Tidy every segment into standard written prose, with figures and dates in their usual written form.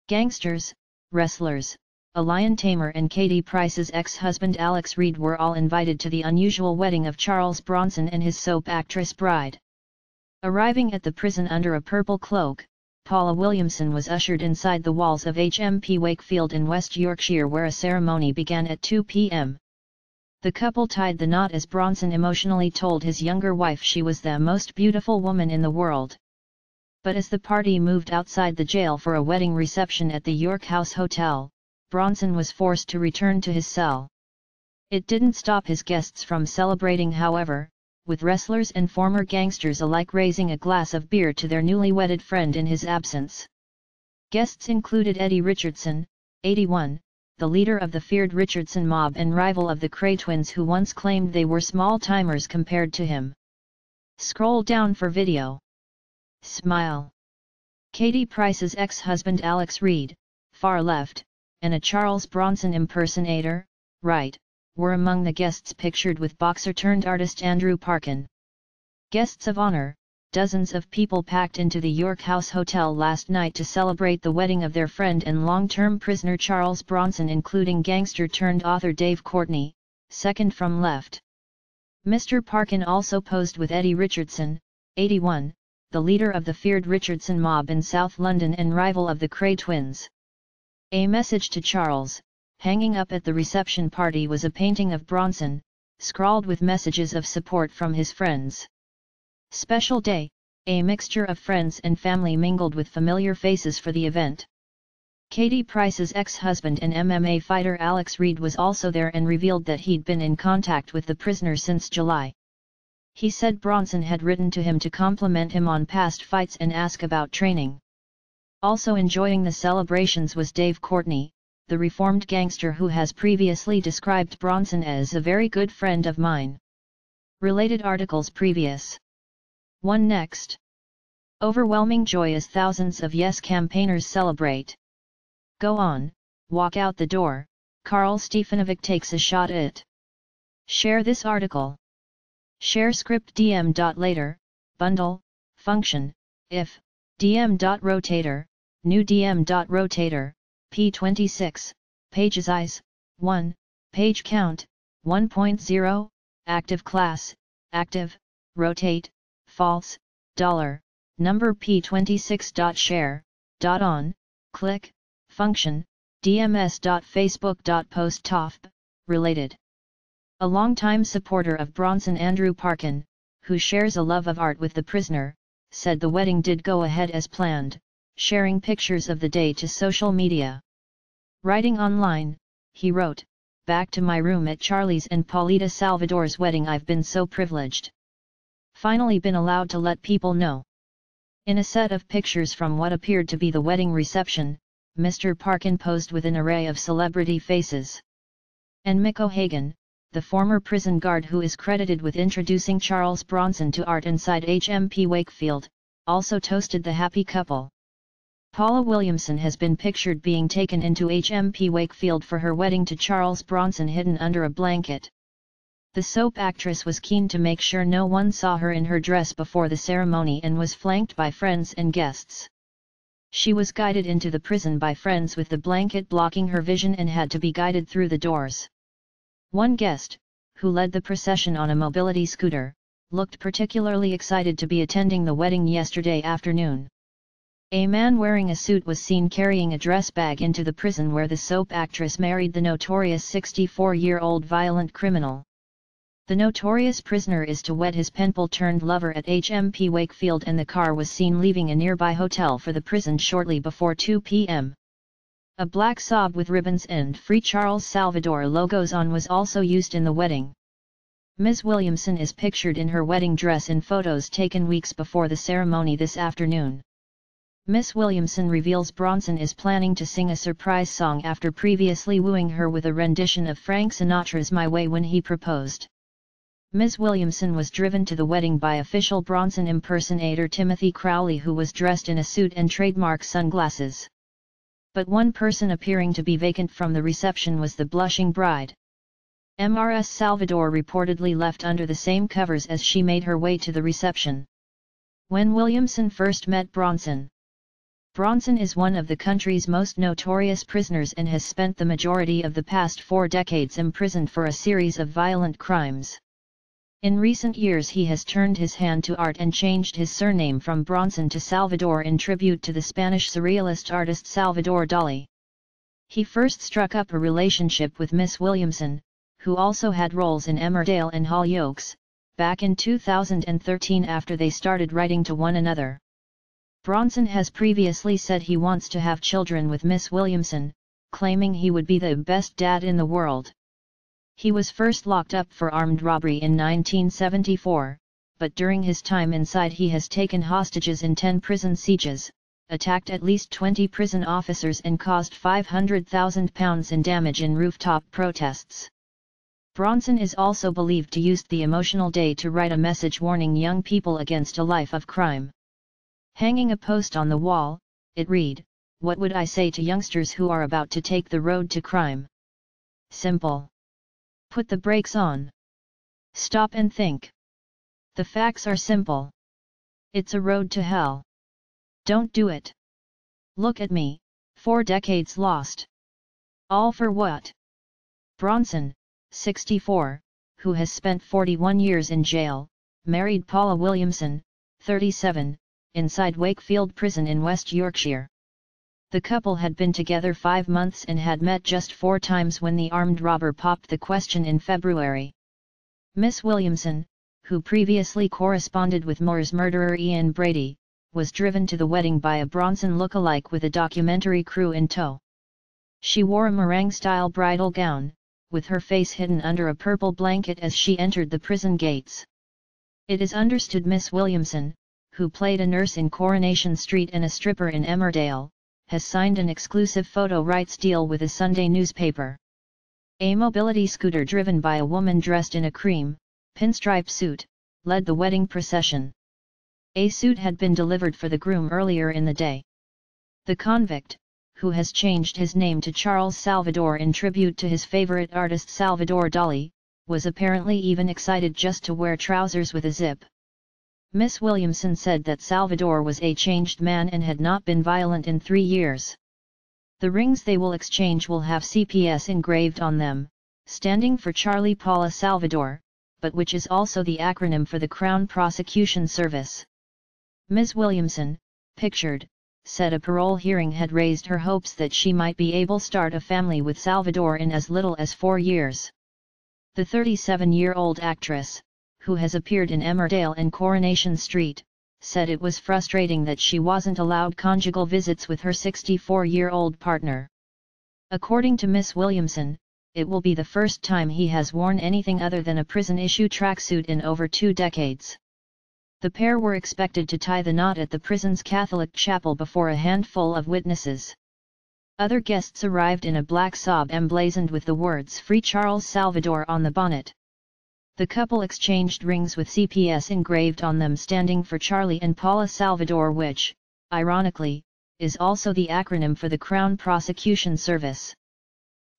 Gangsters, wrestlers, a lion tamer and Katie Price's ex-husband Alex Reid were all invited to the unusual wedding of Charles Bronson and his soap actress bride. Arriving at the prison under a purple cloak, Paula Williamson was ushered inside the walls of HMP Wakefield in West Yorkshire, where a ceremony began at 2 p.m. The couple tied the knot as Bronson emotionally told his younger wife she was the most beautiful woman in the world. But as the party moved outside the jail for a wedding reception at the York House Hotel, Bronson was forced to return to his cell. It didn't stop his guests from celebrating, however, with wrestlers and former gangsters alike raising a glass of beer to their newly wedded friend in his absence. Guests included Eddie Richardson, 81, the leader of the feared Richardson mob and rival of the Kray twins, who once claimed they were small timers compared to him. Scroll down for video. Smile. Katie Price's ex-husband Alex Reid, far left, and a Charles Bronson impersonator, right, were among the guests pictured with boxer-turned-artist Andrew Parkin. Guests of honor, dozens of people packed into the York House Hotel last night to celebrate the wedding of their friend and long-term prisoner Charles Bronson, including gangster-turned-author Dave Courtney, second from left. Mr. Parkin also posed with Eddie Richardson, 81, the leader of the feared Richardson mob in South London and rival of the Kray twins. A message to Charles, hanging up at the reception party, was a painting of Bronson, scrawled with messages of support from his friends. Special day, a mixture of friends and family mingled with familiar faces for the event. Katie Price's ex-husband and MMA fighter Alex Reid was also there and revealed that he'd been in contact with the prisoner since July. He said Bronson had written to him to compliment him on past fights and ask about training. Also enjoying the celebrations was Dave Courtney, the reformed gangster who has previously described Bronson as a very good friend of mine. Related articles previous. 1 Next. Overwhelming joy as thousands of Yes campaigners celebrate. Go on, walk out the door, Karl Stefanovic takes a shot at. Share this article. Share script dm.later, bundle, function, if, dm.rotator, new dm.rotator, p26, page size, 1, page count, 1.0, active class, active, rotate, false, $, number p26.share, .on, click, function, dms.facebook.post related. A longtime supporter of Bronson, Andrew Parkin, who shares a love of art with the prisoner, said the wedding did go ahead as planned, sharing pictures of the day to social media. Writing online, he wrote, "Back to my room at Charlie's and Paulita Salvador's wedding. I've been so privileged. Finally been allowed to let people know." In a set of pictures from what appeared to be the wedding reception, Mr. Parkin posed with an array of celebrity faces. And Mick O'Hagan, the former prison guard who is credited with introducing Charles Bronson to art inside HMP Wakefield, also toasted the happy couple. Paula Williamson has been pictured being taken into HMP Wakefield for her wedding to Charles Bronson, hidden under a blanket. The soap actress was keen to make sure no one saw her in her dress before the ceremony and was flanked by friends and guests. She was guided into the prison by friends with the blanket blocking her vision and had to be guided through the doors. One guest, who led the procession on a mobility scooter, looked particularly excited to be attending the wedding yesterday afternoon. A man wearing a suit was seen carrying a dress bag into the prison where the soap actress married the notorious 64-year-old violent criminal. The notorious prisoner is to wed his penpal-turned-lover at HMP Wakefield, and the car was seen leaving a nearby hotel for the prison shortly before 2 p.m. A black Saab with ribbons and Free Charles Salvador logos on was also used in the wedding. Ms. Williamson is pictured in her wedding dress in photos taken weeks before the ceremony this afternoon. Ms. Williamson reveals Bronson is planning to sing a surprise song after previously wooing her with a rendition of Frank Sinatra's My Way when he proposed. Ms. Williamson was driven to the wedding by official Bronson impersonator Timothy Crowley, who was dressed in a suit and trademark sunglasses. But one person appearing to be vacant from the reception was the blushing bride. Ms. Salvador reportedly left under the same covers as she made her way to the reception. When Williamson first met Bronson. Bronson is one of the country's most notorious prisoners and has spent the majority of the past 4 decades imprisoned for a series of violent crimes. In recent years he has turned his hand to art and changed his surname from Bronson to Salvador in tribute to the Spanish surrealist artist Salvador Dalí. He first struck up a relationship with Miss Williamson, who also had roles in Emmerdale and Hollyoaks, back in 2013 after they started writing to one another. Bronson has previously said he wants to have children with Miss Williamson, claiming he would be the best dad in the world. He was first locked up for armed robbery in 1974, but during his time inside he has taken hostages in 10 prison sieges, attacked at least 20 prison officers and caused £500,000 in damage in rooftop protests. Bronson is also believed to use the emotional day to write a message warning young people against a life of crime. Hanging a post on the wall, it read, "What would I say to youngsters who are about to take the road to crime? Simple. Put the brakes on. Stop and think. The facts are simple. It's a road to hell. Don't do it. Look at me, 4 decades lost. All for what?" Bronson, 64, who has spent 41 years in jail, married Paula Williamson, 37, inside Wakefield Prison in West Yorkshire. The couple had been together 5 months and had met just 4 times when the armed robber popped the question in February. Miss Williamson, who previously corresponded with Moore's murderer Ian Brady, was driven to the wedding by a Bronson look-alike with a documentary crew in tow. She wore a meringue-style bridal gown, with her face hidden under a purple blanket as she entered the prison gates. It is understood Miss Williamson, who played a nurse in Coronation Street and a stripper in Emmerdale, has signed an exclusive photo rights deal with a Sunday newspaper. A mobility scooter driven by a woman dressed in a cream, pinstripe suit, led the wedding procession. A suit had been delivered for the groom earlier in the day. The convict, who has changed his name to Charles Salvador in tribute to his favorite artist Salvador Dalí, was apparently even excited just to wear trousers with a zip. Miss Williamson said that Salvador was a changed man and had not been violent in 3 years. The rings they will exchange will have CPS engraved on them, standing for Charlie Paula Salvador, but which is also the acronym for the Crown Prosecution Service. Ms. Williamson, pictured, said a parole hearing had raised her hopes that she might be able to start a family with Salvador in as little as 4 years. The 37-year-old actress, who has appeared in Emmerdale and Coronation Street, said it was frustrating that she wasn't allowed conjugal visits with her 64-year-old partner. According to Miss Williamson, it will be the first time he has worn anything other than a prison-issue tracksuit in over 2 decades. The pair were expected to tie the knot at the prison's Catholic chapel before a handful of witnesses. Other guests arrived in a black Saab emblazoned with the words "Free Charles Salvador" on the bonnet. The couple exchanged rings with CPS engraved on them standing for Charlie and Paula Salvador, which, ironically, is also the acronym for the Crown Prosecution Service.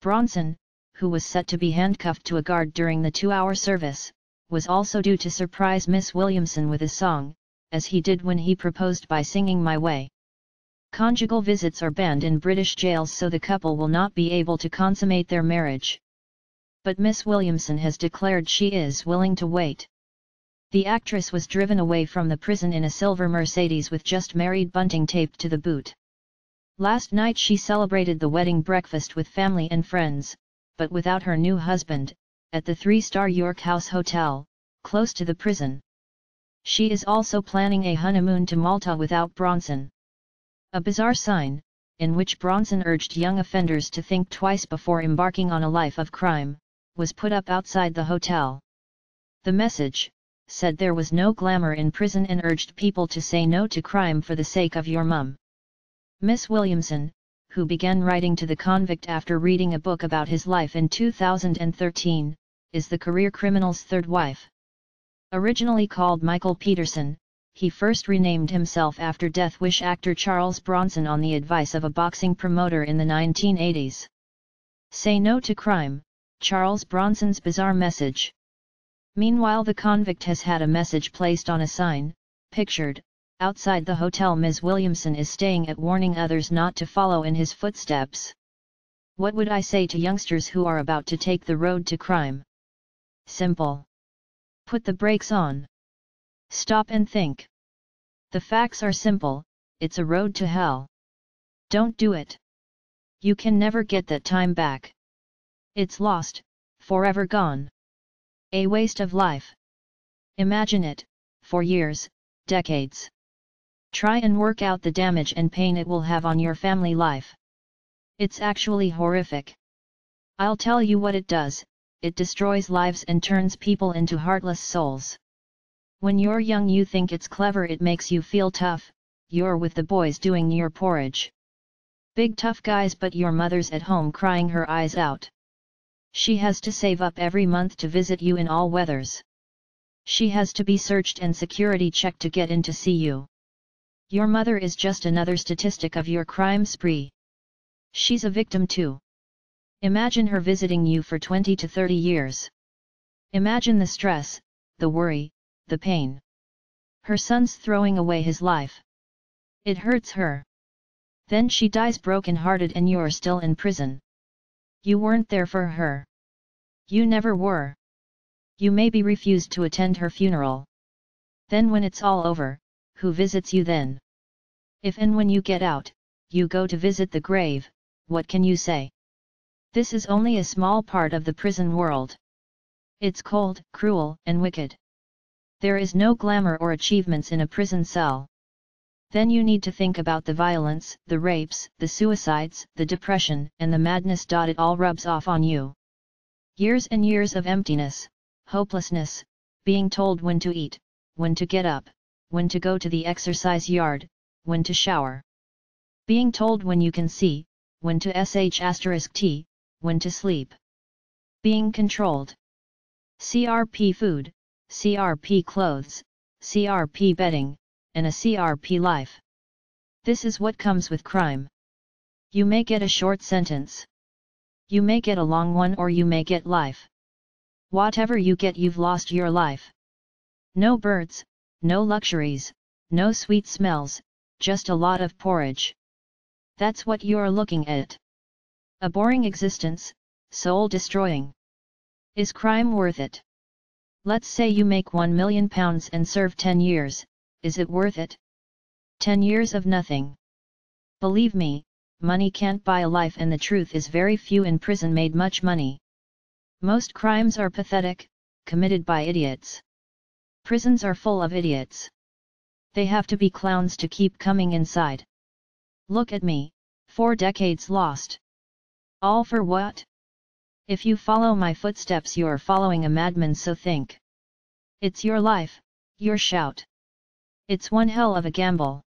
Bronson, who was set to be handcuffed to a guard during the 2-hour service, was also due to surprise Miss Williamson with a song, as he did when he proposed by singing "My Way." Conjugal visits are banned in British jails, so the couple will not be able to consummate their marriage. But Miss Williamson has declared she is willing to wait. The actress was driven away from the prison in a silver Mercedes with "Just Married" bunting taped to the boot. Last night she celebrated the wedding breakfast with family and friends, but without her new husband, at the 3-star York House Hotel, close to the prison. She is also planning a honeymoon to Malta without Bronson. A bizarre sign, in which Bronson urged young offenders to think twice before embarking on a life of crime, was put up outside the hotel. The message said there was no glamour in prison and urged people to say no to crime for the sake of your mum. Miss Williamson, who began writing to the convict after reading a book about his life in 2013, is the career criminal's 3rd wife. Originally called Michael Peterson, he first renamed himself after Death Wish actor Charles Bronson on the advice of a boxing promoter in the 1980s. Say no to crime, Charles Bronson's bizarre message. Meanwhile, the convict has had a message placed on a sign, pictured, Outside the hotel Ms. Williamson is staying at, warning others not to follow in his footsteps. What would I say to youngsters who are about to take the road to crime? Simple. Put the brakes on. Stop and think. The facts are simple, it's a road to hell. Don't do it. You can never get that time back. It's lost, forever gone. A waste of life. Imagine it, for years, decades. Try and work out the damage and pain it will have on your family life. It's actually horrific. I'll tell you what it does, it destroys lives and turns people into heartless souls. When you're young you think it's clever, it makes you feel tough, you're with the boys doing your porridge. Big tough guys, but your mother's at home crying her eyes out. She has to save up every month to visit you in all weathers. She has to be searched and security checked to get in to see you. Your mother is just another statistic of your crime spree. She's a victim too. Imagine her visiting you for 20 to 30 years. Imagine the stress, the worry, the pain. Her son's throwing away his life. It hurts her. Then she dies broken-hearted and you're still in prison. You weren't there for her. You never were. You maybe refused to attend her funeral. Then when it's all over, who visits you then? If and when you get out, you go to visit the grave, what can you say? This is only a small part of the prison world. It's cold, cruel, and wicked. There is no glamour or achievements in a prison cell. Then you need to think about the violence, the rapes, the suicides, the depression, and the madness. It all rubs off on you. Years and years of emptiness, hopelessness, being told when to eat, when to get up, when to go to the exercise yard, when to shower. Being told when you can see, when to sh*t, when to sleep. Being controlled. CRP food, CRP clothes, CRP bedding, and a CRP life. This is what comes with crime. You may get a short sentence. You may get a long one, or you may get life. Whatever you get, you've lost your life. No birds, no luxuries, no sweet smells, just a lot of porridge. That's what you're looking at. A boring existence, soul-destroying. Is crime worth it? Let's say you make £1 million and serve 10 years, is it worth it? 10 years of nothing. Believe me, money can't buy a life, and the truth is very few in prison made much money. Most crimes are pathetic, committed by idiots. Prisons are full of idiots. They have to be clowns to keep coming inside. Look at me, 4 decades lost. All for what? If you follow my footsteps you're following a madman, so think. It's your life, your shout. It's one hell of a gamble.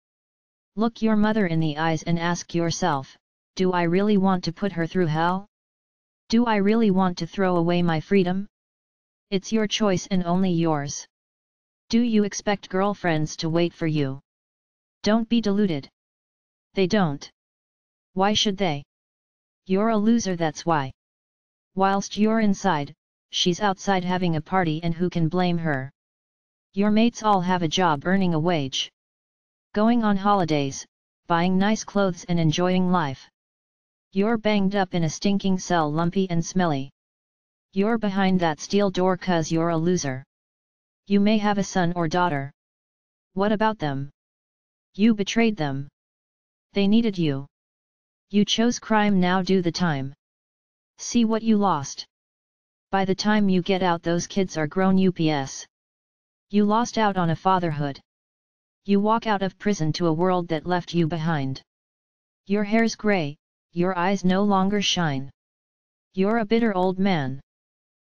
Look your mother in the eyes and ask yourself, do I really want to put her through hell? Do I really want to throw away my freedom? It's your choice and only yours. Do you expect girlfriends to wait for you? Don't be deluded. They don't. Why should they? You're a loser, that's why. Whilst you're inside, she's outside having a party, and who can blame her? Your mates all have a job earning a wage. Going on holidays, buying nice clothes and enjoying life. You're banged up in a stinking cell, lumpy and smelly. You're behind that steel door 'cause you're a loser. You may have a son or daughter. What about them? You betrayed them. They needed you. You chose crime, now do the time. See what you lost. By the time you get out those kids are grown ups. You lost out on a fatherhood. You walk out of prison to a world that left you behind. Your hair's grey, your eyes no longer shine. You're a bitter old man.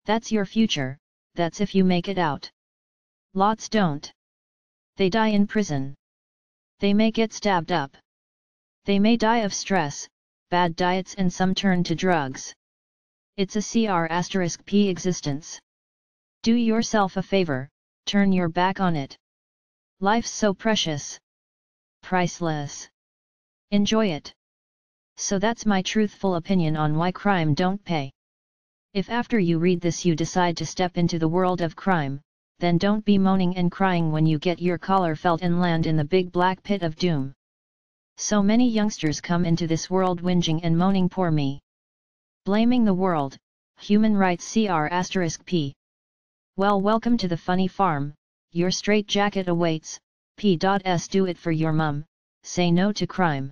That's your future, that's if you make it out. Lots don't. They die in prison. They may get stabbed up. They may die of stress, bad diets, and some turn to drugs. It's a CR*P existence. Do yourself a favor, turn your back on it. Life's so precious. Priceless. Enjoy it. So that's my truthful opinion on why crime don't pay. If after you read this you decide to step into the world of crime, then don't be moaning and crying when you get your collar felt and land in the big black pit of doom. So many youngsters come into this world whinging and moaning, poor me. Blaming the world, human rights cr*p. Well, welcome to the funny farm, your straight jacket awaits, p.s. Do it for your mum, say no to crime.